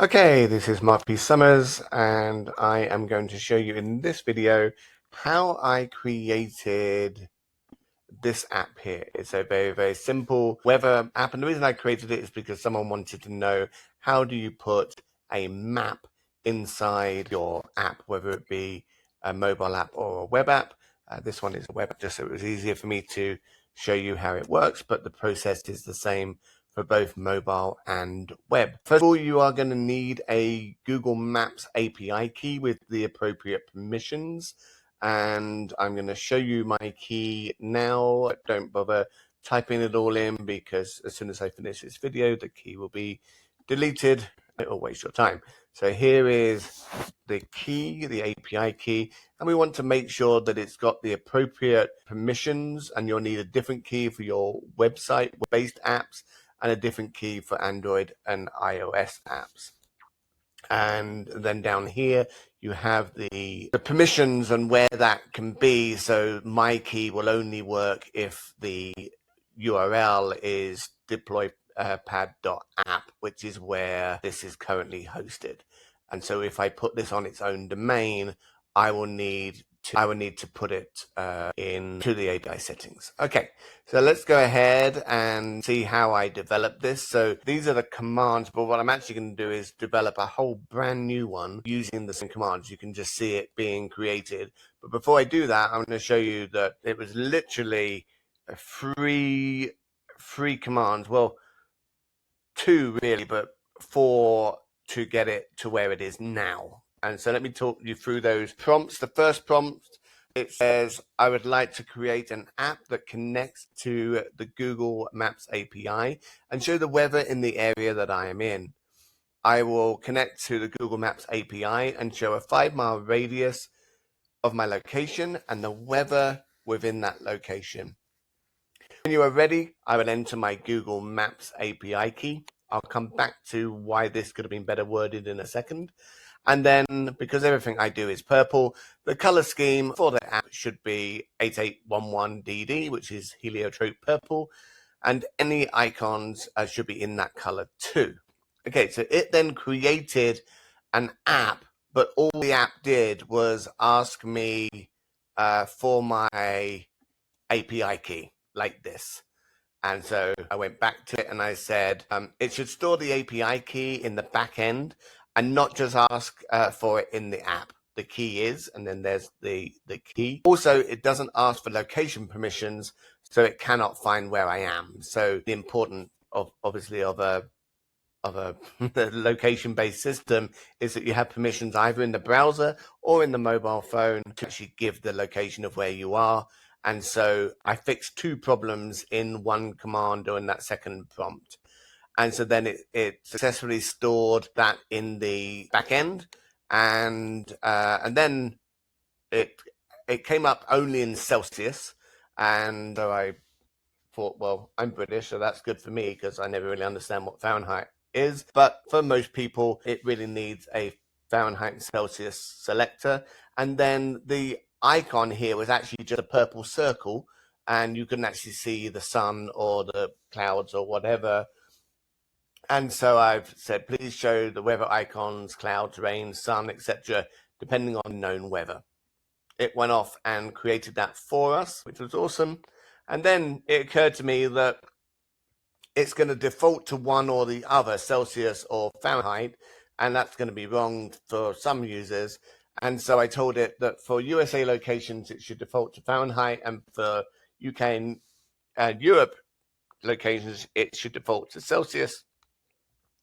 Okay, this is Mark P. Summers, and I am going to show you in this video how I created this app here. It's a very, very simple weather app, and the reason I created it is because someone wanted to know how do you put a map inside your app, whether it be a mobile app or a web app. This one is a web app, just so it was easier for me to show you how it works, but the process is the same for both mobile and web. First of all, you are going to need a Google Maps API key with the appropriate permissions. And I'm going to show you my key now. Don't bother typing it all in because as soon as I finish this video, the key will be deleted. It will waste your time. So here is the key, the API key, and we want to make sure that it's got the appropriate permissions, and you'll need a different key for your website-based apps and a different key for Android and iOS apps. And then down here, you have the permissions and where that can be. So my key will only work if the URL is deploypad.app, which is where this is currently hosted. And so if I put this on its own domain, I will need to put it into the API settings. Okay, so let's go ahead and see how I develop this. So these are the commands, but what I'm actually going to do is develop a whole brand new one using the same commands. You can just see it being created. But before I do that, I'm going to show you that it was literally a three commands. Well, two really, but four to get it to where it is now. And so let me talk you through those prompts. The first prompt, it says, I would like to create an app that connects to the Google Maps API and show the weather in the area that I am in. I will connect to the Google Maps API and show a 5-mile radius of my location and the weather within that location. When you are ready, I will enter my Google Maps API key. I'll come back to why this could have been better worded in a second. And then, because everything I do is purple, the color scheme for the app should be 8811DD, which is heliotrope purple, and any icons should be in that color too. Okay, so it then created an app, but all the app did was ask me for my API key like this. And so I went back to it and I said, it should store the API key in the back end and not just ask for it in the app. The key is, and then there's the key. Also, it doesn't ask for location permissions, so it cannot find where I am. So the important of obviously of a location-based system is that you have permissions either in the browser or in the mobile phone to actually give the location of where you are. And so I fixed two problems in one command or in that second prompt. And so then it successfully stored that in the back end. And then it came up only in Celsius. And so I thought, well, I'm British, so that's good for me because I never really understand what Fahrenheit is. But for most people, it really needs a Fahrenheit and Celsius selector. And then the icon here was actually just a purple circle, and you couldn't actually see the sun or the clouds or whatever. And so I've said, please show the weather icons, clouds, rain, sun, etc., depending on known weather. It went off and created that for us, which was awesome. And then it occurred to me that it's going to default to one or the other, Celsius or Fahrenheit, and that's going to be wrong for some users. And so I told it that for USA locations, it should default to Fahrenheit, and for UK and Europe locations, it should default to Celsius.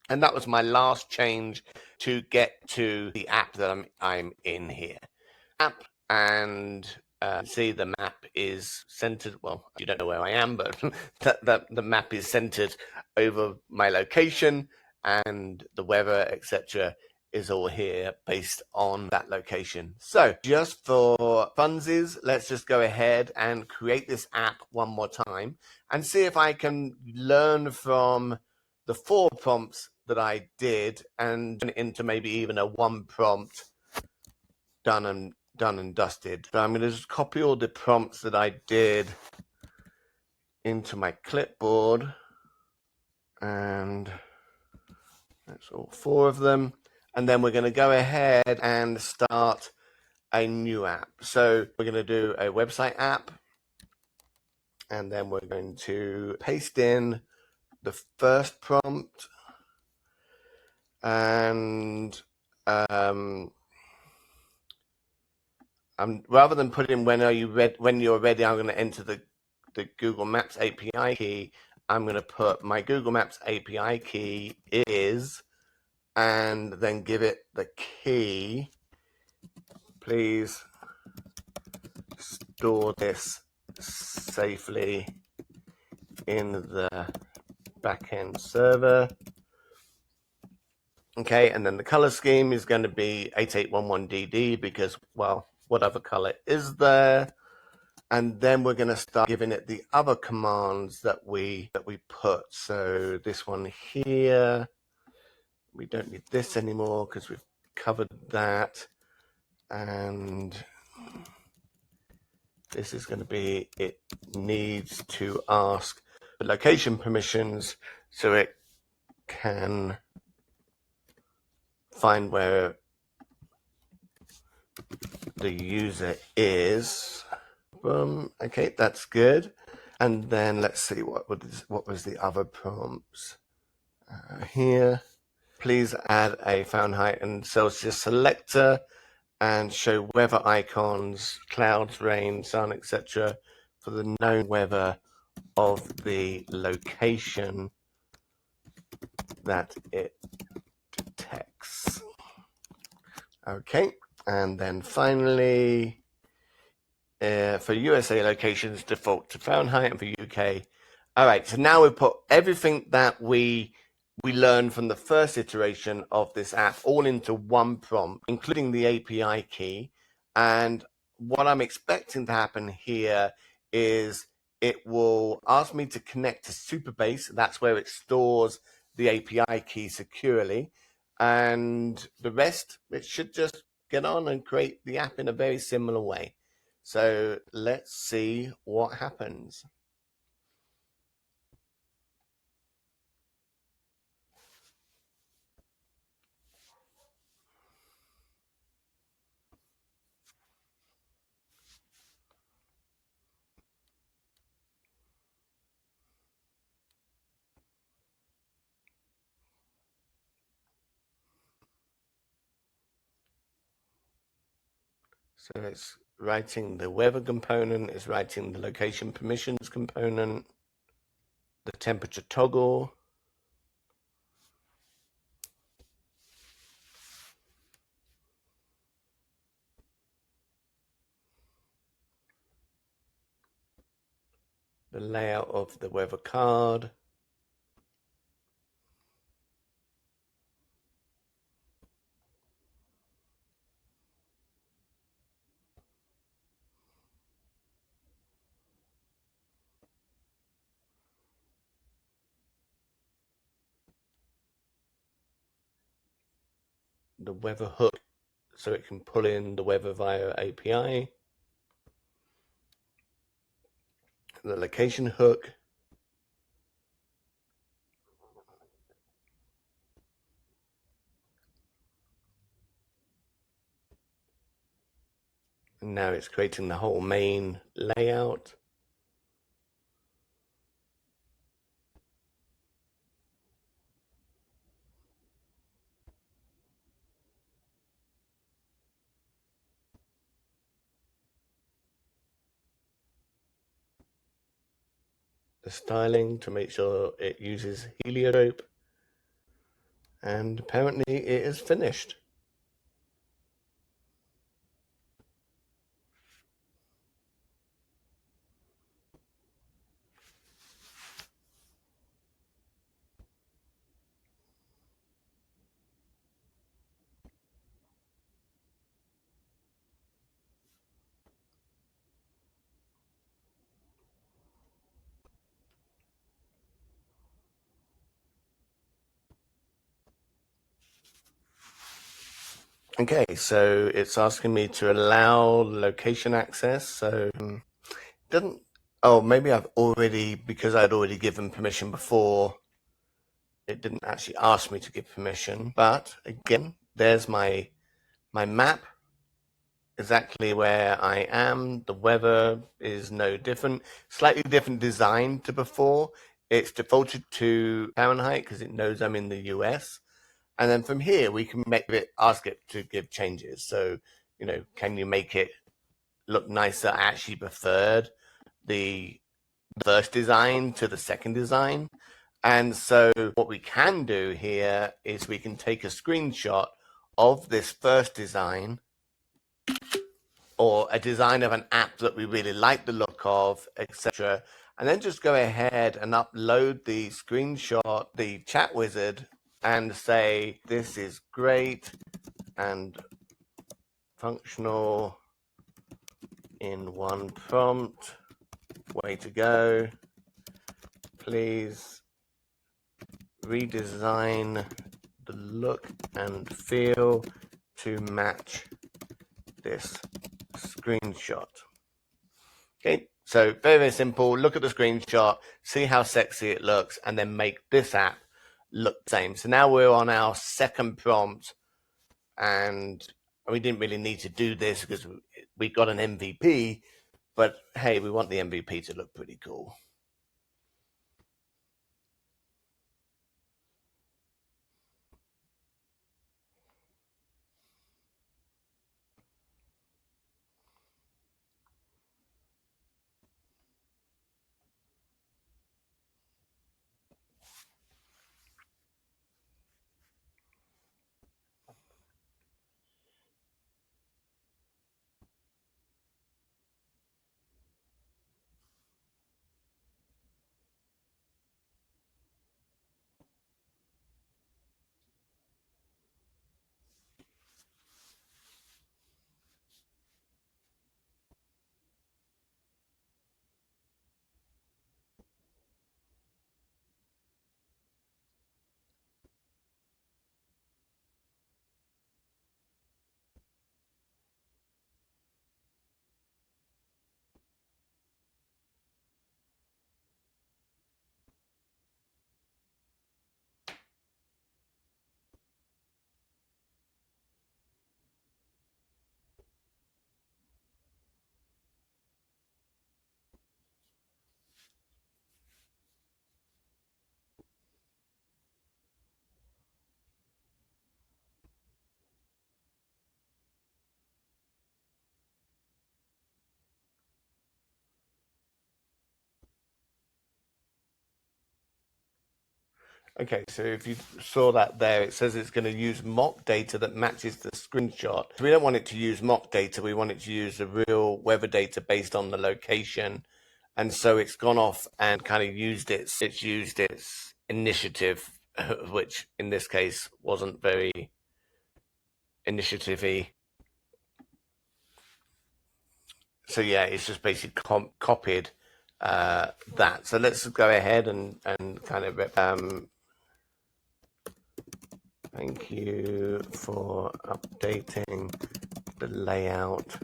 And that was my last change to get to the app that I'm in here. App, and see the map is centered. Well, you don't know where I am, but the map is centered over my location, and the weather, etc., is all here based on that location. So just for funsies, let's just go ahead and create this app one more time and see if I can learn from the 4 prompts that I did and turn it into maybe even a 1 prompt done and dusted. So I'm going to just copy all the prompts that I did into my clipboard and That's all 4 of them. And then we're going to go ahead and start a new app. So we're going to do a website app. And then we're going to paste in the first prompt. And rather than put in when you're ready, I'm going to enter the Google Maps API key. I'm going to put my Google Maps API key is, and then give it the key. Please store this safely in the backend server. Okay, and then the color scheme is going to be 8811DD because, well, what other color is there? And then we're going to start giving it the other commands that we put. So this one here, we don't need this anymore because we've covered that. And this is going to be, it needs to ask the location permissions so it can find where the user is. Okay, that's good. And then let's see what was the other prompts here. Please add a Fahrenheit and Celsius selector and show weather icons, clouds, rain, sun, etc. for the known weather of the location that it detects. Okay, and then finally, for USA locations, default to Fahrenheit, and for UK. All right, so now we've put everything that we learned from the first iteration of this app all into one prompt, including the API key. And what I'm expecting to happen here is it will ask me to connect to Supabase. That's where it stores the API key securely. And the rest, it should just get on and create the app in a very similar way. So let's see what happens. So it's writing the weather component, it's writing the location permissions component, the temperature toggle, the layout of the weather card, the weather hook so it can pull in the weather via API, the location hook, and now it's creating the whole main layout. The styling to make sure it uses heliotrope, and apparently it is finished. Okay, so it's asking me to allow location access. So doesn't, oh, maybe I've already, because I'd already given permission before, it didn't actually ask me to give permission, but again, there's my map, exactly where I am. The weather is no different, slightly different design to before. It's defaulted to Fahrenheit because it knows I'm in the US. And then from here, we can ask it to give changes. So, can you make it look nicer? I actually preferred the first design to the second design. And so what we can do here is we can take a screenshot of this first design or a design of an app that we really like the look of, etc. And then just go ahead and upload the screenshot, the chat wizard, and say, this is great and functional in one prompt. Way to go. Please redesign the look and feel to match this screenshot. Okay, so very, very simple. Look at the screenshot, see how sexy it looks, and then make this app look the same. So now we're on our second prompt, and we didn't really need to do this because we got an MVP, but hey, we want the MVP to look pretty cool. Okay, so if you saw that there, it says it's going to use mock data that matches the screenshot. We don't want it to use mock data. We want it to use the real weather data based on the location. And so it's gone off and kind of used its initiative, which in this case wasn't very initiative-y. So yeah, it's just basically copied that. So let's go ahead and kind of thank you for updating the layout.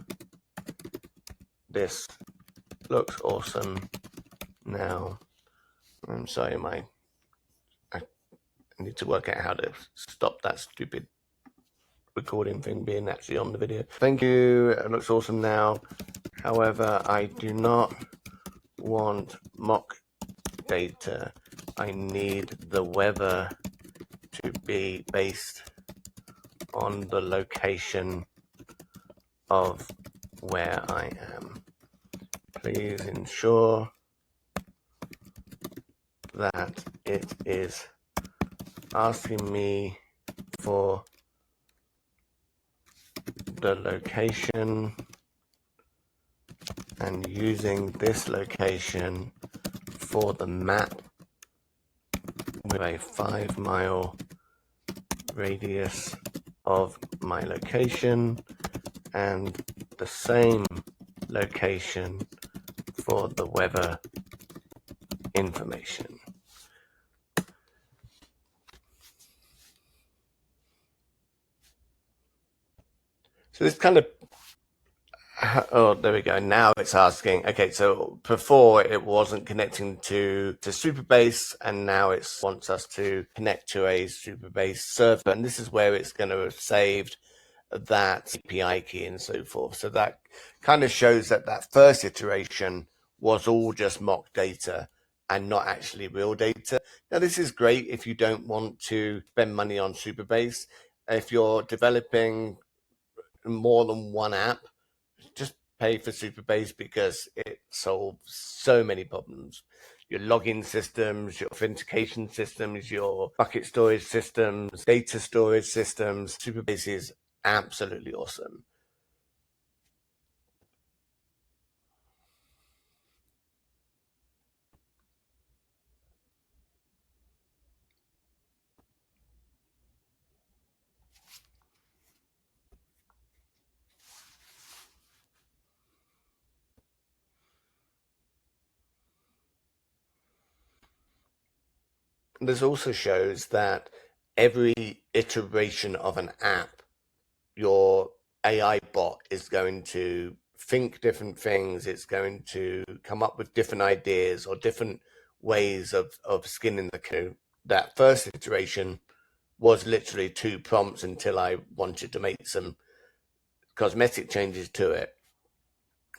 This looks awesome now. I'm sorry, I need to work out how to stop that stupid recording thing being actually on the video. Thank you, it looks awesome now. However, I do not want mock data. I need the weather to be based on the location of where I am. Please ensure that it is asking me for the location and using this location for the map with a 5-mile radius of my location and the same location for the weather information. So this kind of Oh, there we go. Now it's asking. Okay, so before it wasn't connecting to Supabase, and now it wants us to connect to a Supabase server, and this is where it's going to have saved that API key and so forth. So that kind of shows that that first iteration was all just mock data and not actually real data. Now, this is great if you don't want to spend money on Supabase. If you're developing more than one app, just pay for Supabase because it solves so many problems. Your login systems, your authentication systems, your bucket storage systems, data storage systems. Supabase is absolutely awesome. This also shows that every iteration of an app, your AI bot is going to think different things. It's going to come up with different ideas or different ways of skinning the canoe. That first iteration was literally 2 prompts until I wanted to make some cosmetic changes to it,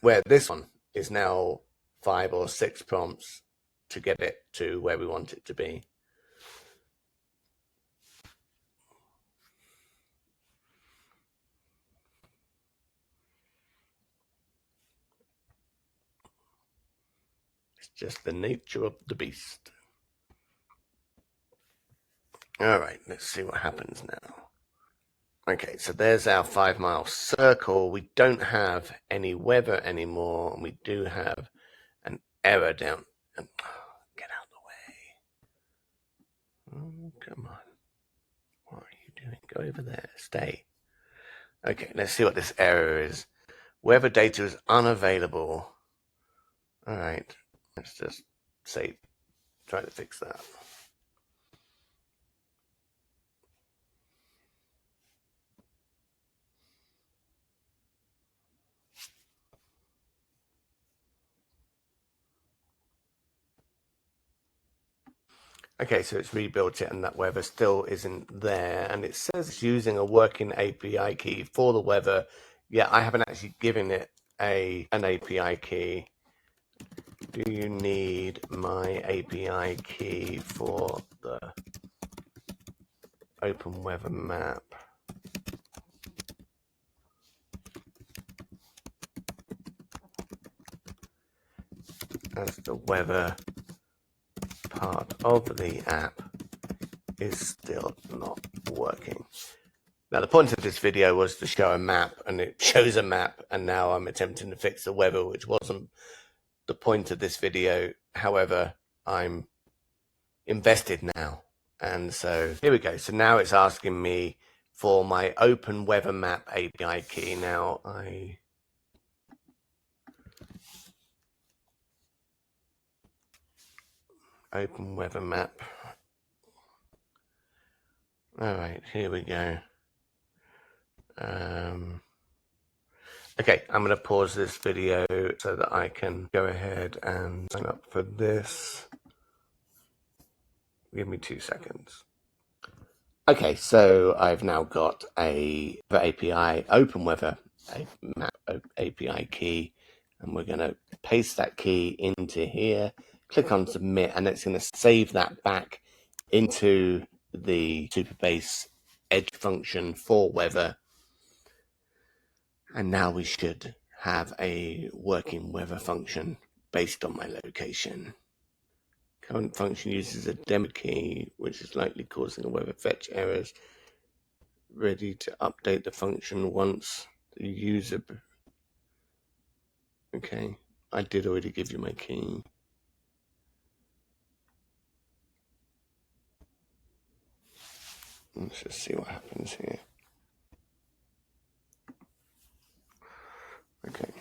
where this one is now 5 or 6 prompts to get it to where we want it to be. It's just the nature of the beast. All right, let's see what happens now. Okay, so there's our 5-mile circle. We don't have any weather anymore, and we do have an error down. Get out of the way. Oh, come on. What are you doing? Go over there. Stay. Okay, let's see what this error is. Weather data is unavailable. All right, let's just say, try to fix that. Okay, so it's rebuilt it and that weather still isn't there. And it says it's using a working API key for the weather. Yeah, I haven't actually given it an API key. Do you need my API key for the OpenWeather map? As the weather part of the app is still not working. Now, the point of this video was to show a map, and it shows a map, and now I'm attempting to fix the weather, which wasn't the point of this video. However, I'm invested now. And so here we go. So now it's asking me for my OpenWeather map API key. Now OpenWeather map. All right, here we go. Okay, I'm going to pause this video so that I can go ahead and sign up for this. Give me 2 seconds. Okay, so I've now got a API OpenWeather map API key, and we're going to paste that key into here, click on submit, and it's going to save that back into the Supabase edge function for weather. And now we should have a working weather function based on my location. Current function uses a demo key, which is likely causing a weather fetch errors. Ready to update the function once the user. Okay, I did already give you my key. Let's just see what happens here. Okay.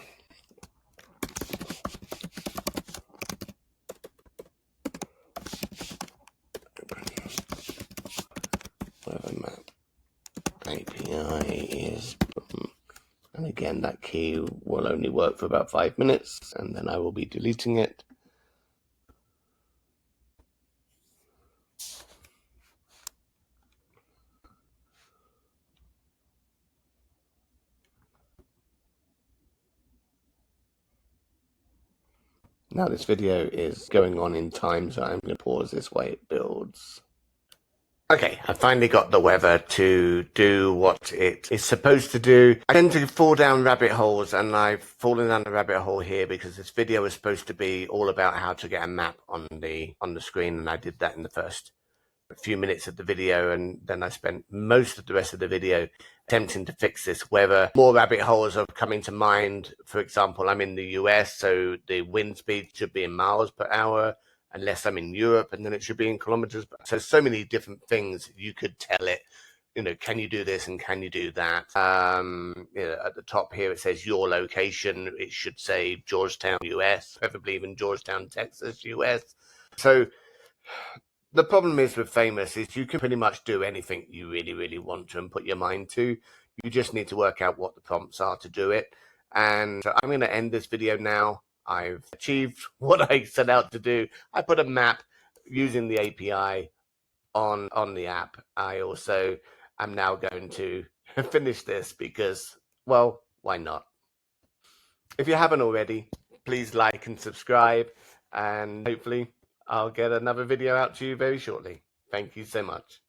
Weather map API is, and again and that key will only work for about 5 minutes, and then I will be deleting it. Now this video is going on in time, so I'm going to pause this while it builds. Okay, I finally got the weather to do what it is supposed to do. I tend to fall down rabbit holes, and I've fallen down the rabbit hole here because this video is supposed to be all about how to get a map on the screen, and I did that in the first few minutes of the video, and then I spent most of the rest of the video attempting to fix this weather. More rabbit holes are coming to mind. For example, I'm in the US, so the wind speed should be in miles per hour, unless I'm in Europe, and then it should be in kilometers. So many different things you could tell it. Can you do this and can you do that? At the top here, it says your location. It should say Georgetown, US, preferably even Georgetown, Texas, US. So the problem is with Famous is you can pretty much do anything you really, really want to and put your mind to. You just need to work out what the prompts are to do it. And so I'm going to end this video now. I've achieved what I set out to do. I put a map using the API on the app. I also am now going to finish this because, well, why not? If you haven't already, please like and subscribe, and hopefully I'll get another video out to you very shortly. Thank you so much.